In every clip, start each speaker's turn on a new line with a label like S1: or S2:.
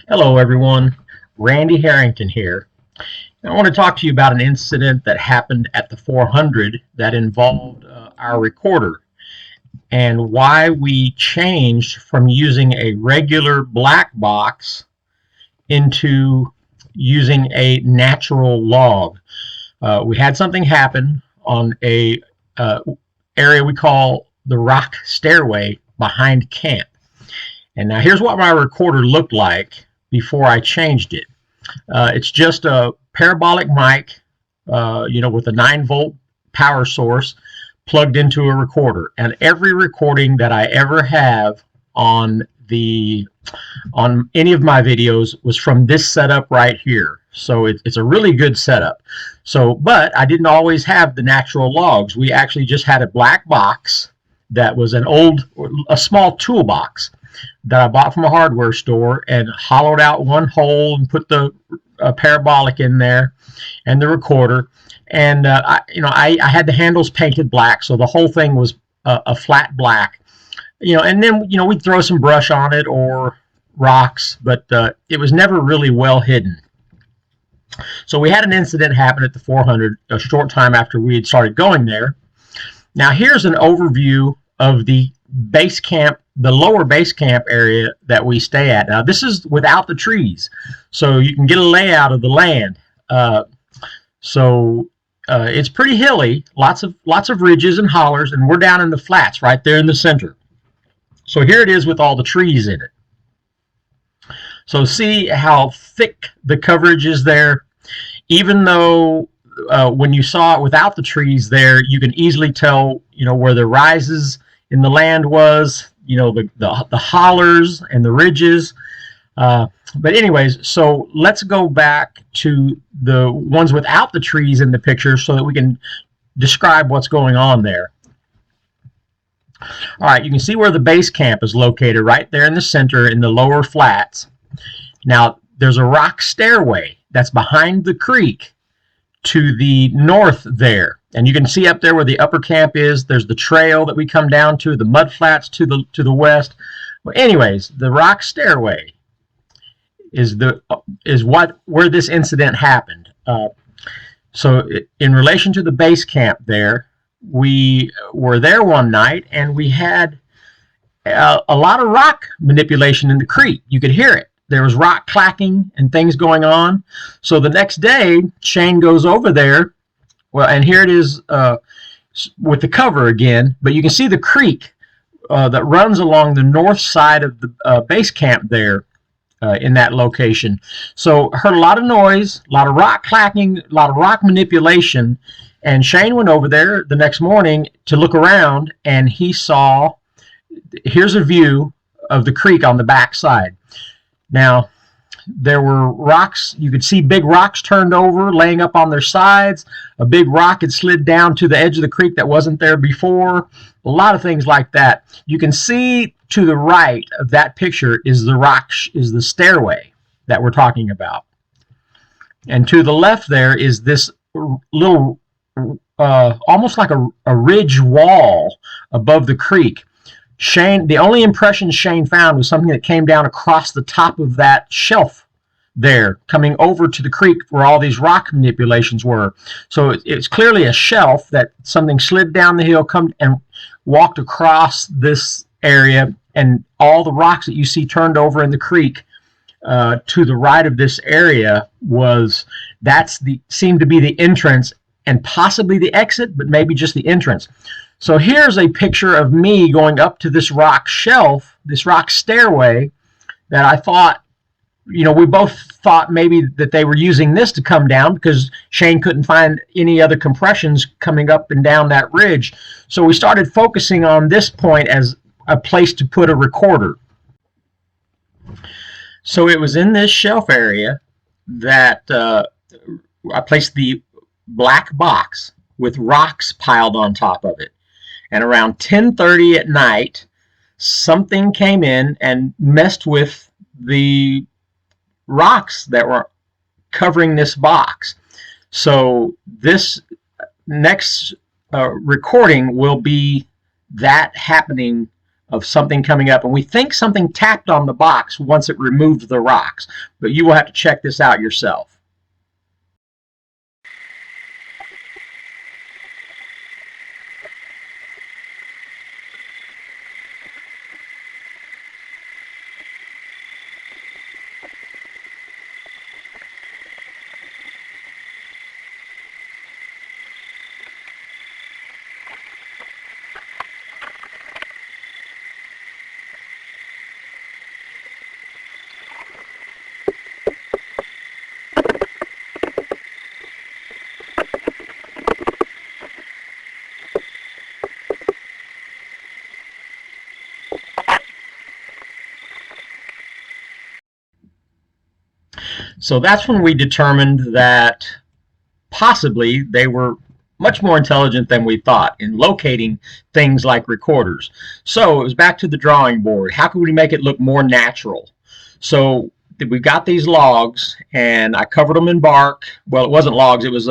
S1: Hello everyone, Randy Harrington here. I want to talk to you about an incident that happened at the 400 that involved our recorder and why we changed from using a regular black box into using a natural log. We had something happen on a uh, area we call the rock stairway behind camp. And now here's what my recorder looked like before I changed it. It's just a parabolic mic, with a 9-volt power source plugged into a recorder. And every recording that I ever have on any of my videos was from this setup right here. So it's a really good setup. But I didn't always have the natural logs. We actually just had a black box that was a small toolbox that I bought from a hardware store and hollowed out one hole and put the parabolic in there and the recorder. And I had the handles painted black, so the whole thing was a flat black. And then we'd throw some brush on it or rocks, but it was never really well hidden. So we had an incident happen at the 400 a short time after we had started going there. Now here's an overview of the base camp, the lower base camp area that we stay at. Now this is without the trees, so you can get a layout of the land. It's pretty hilly, lots of ridges and hollers, and we're down in the flats right there in the center. So here it is with all the trees in it. So see how thick the coverage is there. Even though when you saw it without the trees there, you can easily tell where the rises in the land was, the hollers and the ridges. But anyways, so let's go back to the ones without the trees in the picture so that we can describe what's going on there. All right, you can see where the base camp is located right there in the center in the lower flats. Now, there's a rock stairway that's behind the creek to the north there. And you can see up there where the upper camp is, there's the trail that we come down to, the mud flats to the west. Well, anyways, the rock stairway is where this incident happened. In relation to the base camp there, we were there one night and we had a lot of rock manipulation in the creek. You could hear it. There was rock clacking and things going on. So the next day, Shane goes over there. Well, and here it is with the cover again, but you can see the creek that runs along the north side of the base camp there in that location. So heard a lot of noise, a lot of rock clacking, a lot of rock manipulation, and Shane went over there the next morning to look around, and he saw, here's a view of the creek on the back side. Now, there were rocks. You could see big rocks turned over, laying up on their sides. A big rock had slid down to the edge of the creek that wasn't there before. A lot of things like that. You can see to the right of that picture is the stairway that we're talking about. And to the left there is this little, almost like a ridge wall above the creek. The only impression Shane found was something that came down across the top of that shelf there, coming over to the creek where all these rock manipulations were. So it's clearly a shelf that something slid down the hill, come and walked across this area, and all the rocks that you see turned over in the creek to the right of this area seemed to be the entrance and possibly the exit, but maybe just the entrance. So here's a picture of me going up to this rock shelf, this rock stairway, that I thought, we both thought maybe that they were using this to come down because Shane couldn't find any other compressions coming up and down that ridge. So we started focusing on this point as a place to put a recorder. So it was in this shelf area that I placed the black box with rocks piled on top of it. And around 10:30 at night, something came in and messed with the rocks that were covering this box. So this next recording will be that happening of something coming up, and we think something tapped on the box once it removed the rocks, but you will have to check this out yourself. So that's when we determined that possibly they were much more intelligent than we thought in locating things like recorders. So it was back to the drawing board. How could we make it look more natural? So we got these logs, and I covered them in bark. Well, it wasn't logs, it was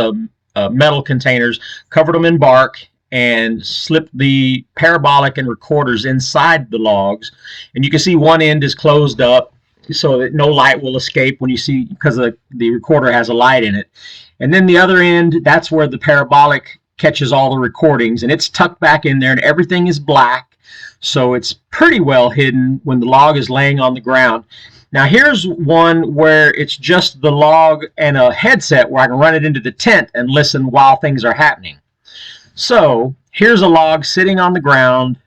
S1: metal containers. Covered them in bark and slipped the parabolic and recorders inside the logs. And you can see one end is closed up so that no light will escape when you see, because the recorder has a light in it. And then the other end, that's where the parabolic catches all the recordings, and it's tucked back in there, and everything is black, so it's pretty well hidden when the log is laying on the ground. Now here's one where it's just the log and a headset where I can run it into the tent and listen while things are happening. So here's a log sitting on the ground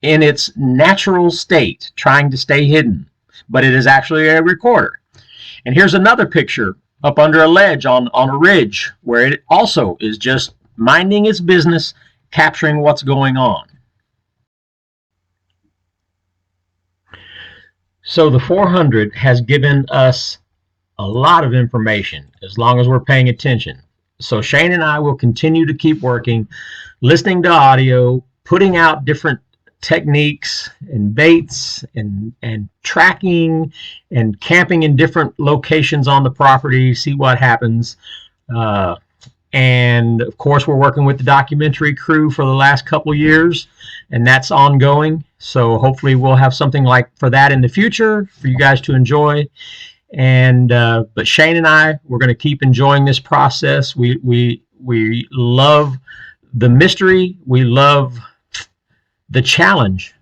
S1: in its natural state, trying to stay hidden, but it is actually a recorder. And here's another picture up under a ledge on a ridge where it also is just minding its business, capturing what's going on. So the 400 has given us a lot of information as long as we're paying attention. So Shane and I will continue to keep working, listening to audio, putting out different techniques and baits and tracking and camping in different locations on the property, see what happens. And of course, we're working with the documentary crew for the last couple of years, and that's ongoing. So hopefully we'll have something like for that in the future for you guys to enjoy. And but Shane and I, we're going to keep enjoying this process. We love the mystery. We love the challenge,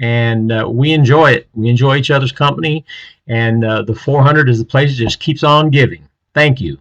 S1: and we enjoy it. We enjoy each other's company, and the 400 is the place that just keeps on giving. Thank you.